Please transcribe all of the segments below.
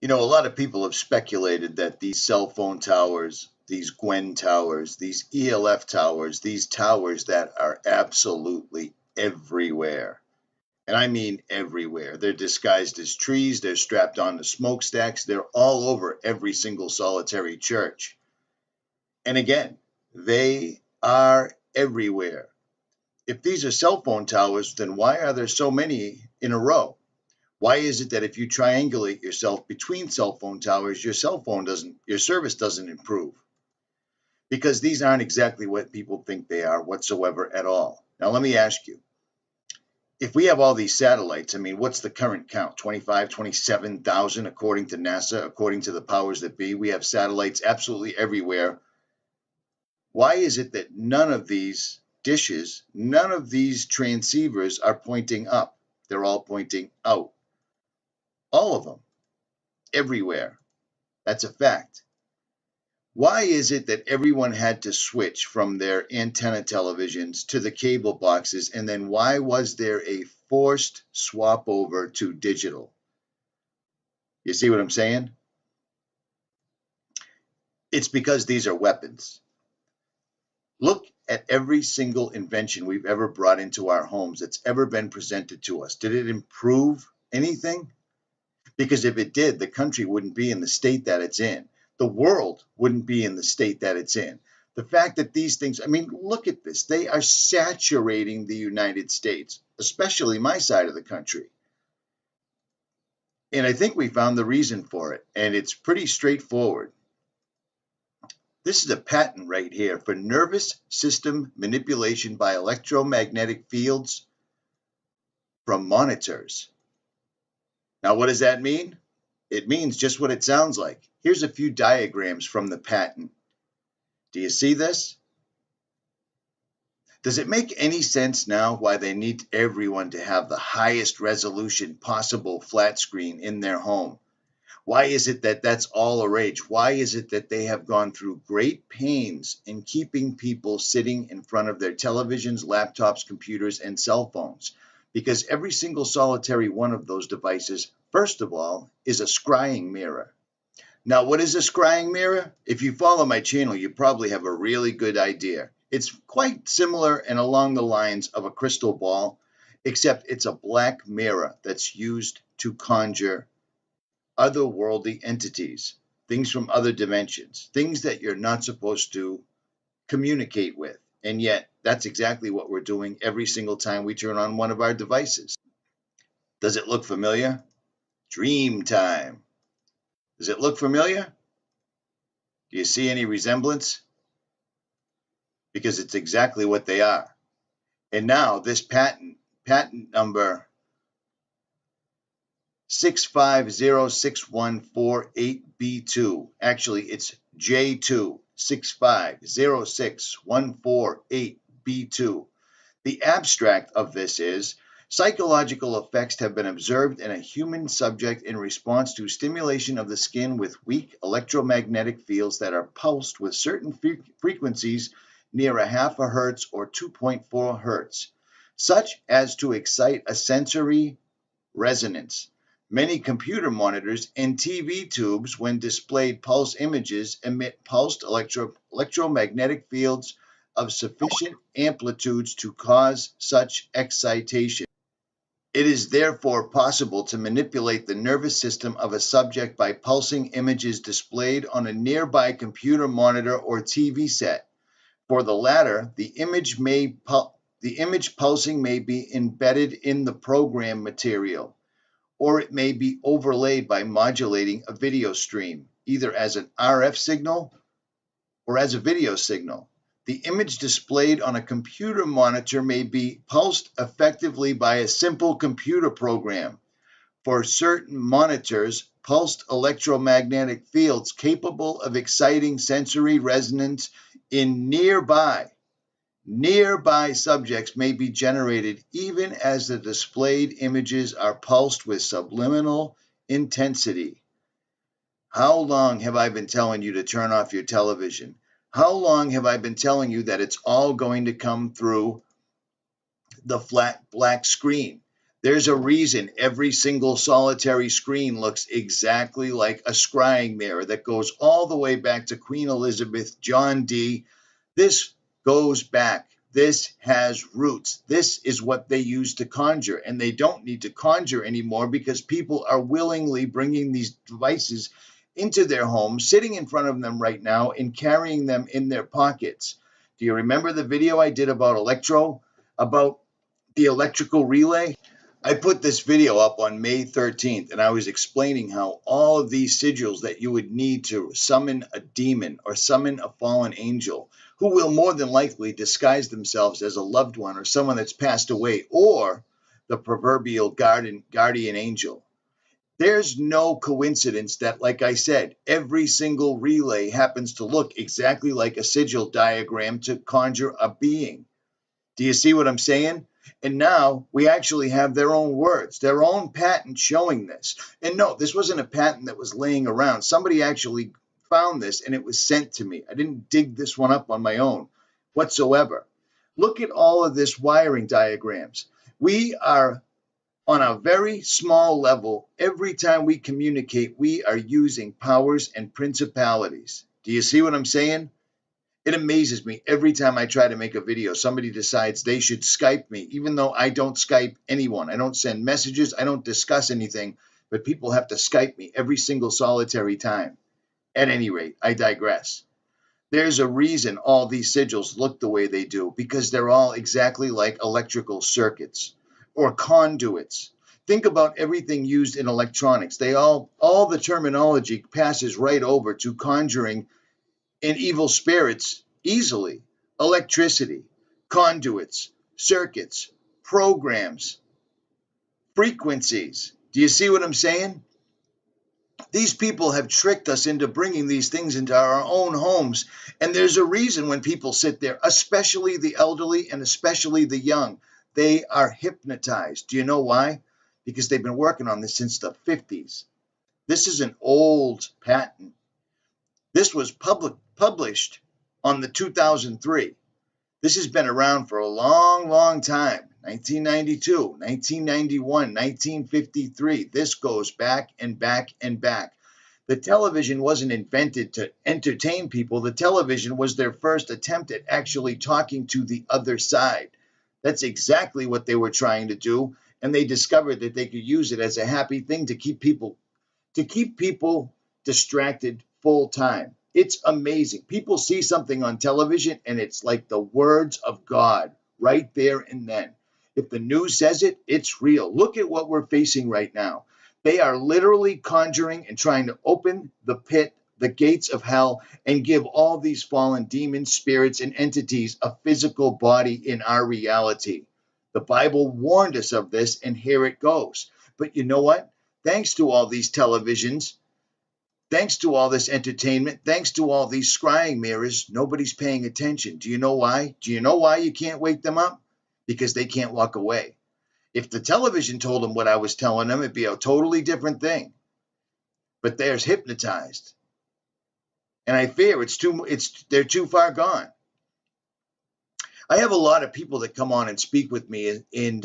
You know, a lot of people have speculated that these cell phone towers, these Gwen towers, these ELF towers, these towers that are absolutely everywhere. And I mean everywhere. They're disguised as trees, they're strapped onto smokestacks, they're all over every single solitary church. And again, they are everywhere. If these are cell phone towers, then why are there so many in a row? Why is it that if you triangulate yourself between cell phone towers, your service doesn't improve? Because these aren't exactly what people think they are whatsoever at all. Now, let me ask you, if we have all these satellites, I mean, what's the current count? 25, 27,000 according to NASA, according to the powers that be. We have satellites absolutely everywhere. Why is it that none of these dishes, none of these transceivers are pointing up? They're all pointing out. All of them, everywhere. That's a fact. Why is it that everyone had to switch from their antenna televisions to the cable boxes, and then why was there a forced swap over to digital? You see what I'm saying? It's because these are weapons. Look at every single invention we've ever brought into our homes that's ever been presented to us. Did it improve anything? Because if it did, the country wouldn't be in the state that it's in. The world wouldn't be in the state that it's in. The fact that these things, I mean, look at this. They are saturating the United States, especially my side of the country. And I think we found the reason for it, and it's pretty straightforward. This is a patent right here for nervous system manipulation by electromagnetic fields from monitors. Now, what does that mean? It means just what it sounds like. Here's a few diagrams from the patent. Do you see this? Does it make any sense now why they need everyone to have the highest resolution possible flat screen in their home? Why is it that that's all a rage? Why is it that they have gone through great pains in keeping people sitting in front of their televisions, laptops, computers, and cell phones? Because every single solitary one of those devices, first of all, is a scrying mirror. Now, what is a scrying mirror? If you follow my channel, you probably have a really good idea. It's quite similar and along the lines of a crystal ball, except it's a black mirror that's used to conjure otherworldly entities, things from other dimensions, things that you're not supposed to communicate with. And yet, that's exactly what we're doing every single time we turn on one of our devices. Does it look familiar? Dream time. Does it look familiar? Do you see any resemblance? Because it's exactly what they are. And now this patent number 6506148B2, actually it's J2 6506148B2. The abstract of this is psychological effects have been observed in a human subject in response to stimulation of the skin with weak electromagnetic fields that are pulsed with certain frequencies near a half a hertz or 2.4 hertz, such as to excite a sensory resonance. Many computer monitors and TV tubes, when displayed pulse images, emit pulsed electromagnetic fields of sufficient amplitudes to cause such excitation. It is therefore possible to manipulate the nervous system of a subject by pulsing images displayed on a nearby computer monitor or TV set. For the latter, the image pulsing may be embedded in the program material, or it may be overlaid by modulating a video stream, either as an RF signal or as a video signal. The image displayed on a computer monitor may be pulsed effectively by a simple computer program. For certain monitors, pulsed electromagnetic fields capable of exciting sensory resonance in nearby subjects may be generated even as the displayed images are pulsed with subliminal intensity. How long have I been telling you to turn off your television? How long have I been telling you that it's all going to come through the flat black screen? There's a reason every single solitary screen looks exactly like a scrying mirror that goes all the way back to Queen Elizabeth, John Dee. This goes back. This has roots. This is what they used to conjure, and they don't need to conjure anymore because people are willingly bringing these devices into their homes, sitting in front of them right now, and carrying them in their pockets. Do you remember the video I did about the electrical relay? I put this video up on May 13th, and I was explaining how all of these sigils that you would need to summon a demon or summon a fallen angel, who will more than likely disguise themselves as a loved one or someone that's passed away, or the proverbial guardian angel. There's no coincidence that, like I said, every single relay happens to look exactly like a sigil diagram to conjure a being. Do you see what I'm saying? And now we actually have their own words, their own patent showing this. And no, this wasn't a patent that was laying around. Somebody actually found this and it was sent to me. I didn't dig this one up on my own whatsoever. Look at all of this wiring diagrams. We are on a very small level. Every time we communicate, we are using powers and principalities. Do you see what I'm saying? It amazes me every time I try to make a video, somebody decides they should Skype me, even though I don't Skype anyone. I don't send messages. I don't discuss anything, but people have to Skype me every single solitary time. At any rate, I digress. There's a reason all these sigils look the way they do, because they're all exactly like electrical circuits or conduits. Think about everything used in electronics. All the terminology passes right over to conjuring and evil spirits easily. Electricity, conduits, circuits, programs, frequencies. Do you see what I'm saying? These people have tricked us into bringing these things into our own homes. And there's a reason when people sit there, especially the elderly and especially the young, they are hypnotized. Do you know why? Because they've been working on this since the 50s. This is an old patent. This was published on the 2003. This has been around for a long, long time. 1992, 1991, 1953. This goes back and back and back. The television wasn't invented to entertain people. The television was their first attempt at actually talking to the other side. That's exactly what they were trying to do. And they discovered that they could use it as a happy thing to keep people distracted full time. It's amazing. People see something on television and it's like the words of God right there and then. If the news says it, it's real. Look at what we're facing right now. They are literally conjuring and trying to open the pit, the gates of hell, and give all these fallen demons, spirits, and entities a physical body in our reality. The Bible warned us of this, and here it goes. But you know what? Thanks to all these televisions, thanks to all this entertainment, thanks to all these scrying mirrors, nobody's paying attention. Do you know why? Do you know why you can't wake them up? Because they can't walk away. If the television told them what I was telling them, it'd be a totally different thing. But they're hypnotized. And I fear they're too far gone. I have a lot of people that come on and speak with me in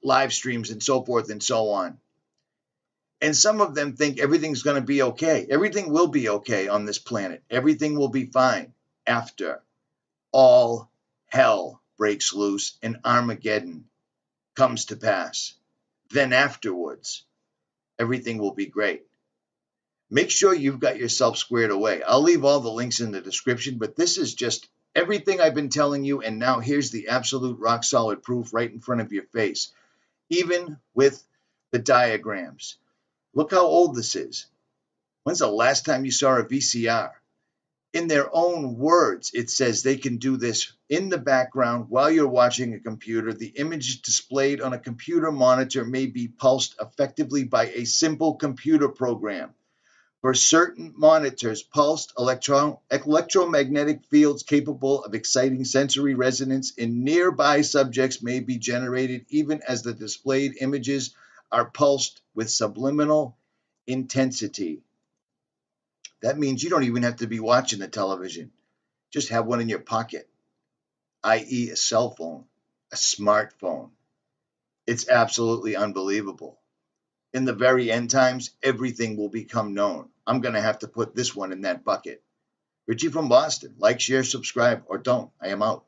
live streams and so forth and so on. And some of them think everything's going to be okay. Everything will be okay on this planet. Everything will be fine after all hell breaks loose and Armageddon comes to pass. Then afterwards, everything will be great. Make sure you've got yourself squared away. I'll leave all the links in the description, but this is just everything I've been telling you, and now here's the absolute rock solid proof right in front of your face, even with the diagrams. Look how old this is. When's the last time you saw a VCR? In their own words, it says they can do this in the background while you're watching a computer. The image displayed on a computer monitor may be pulsed effectively by a simple computer program. For certain monitors, pulsed electromagnetic fields capable of exciting sensory resonance in nearby subjects may be generated even as the displayed images are pulsed with subliminal intensity. That means you don't even have to be watching the television. Just have one in your pocket, i.e. a cell phone, a smartphone. It's absolutely unbelievable. In the very end times, everything will become known. I'm going to have to put this one in that bucket. Richie from Boston. Like, share, subscribe, or don't. I am out.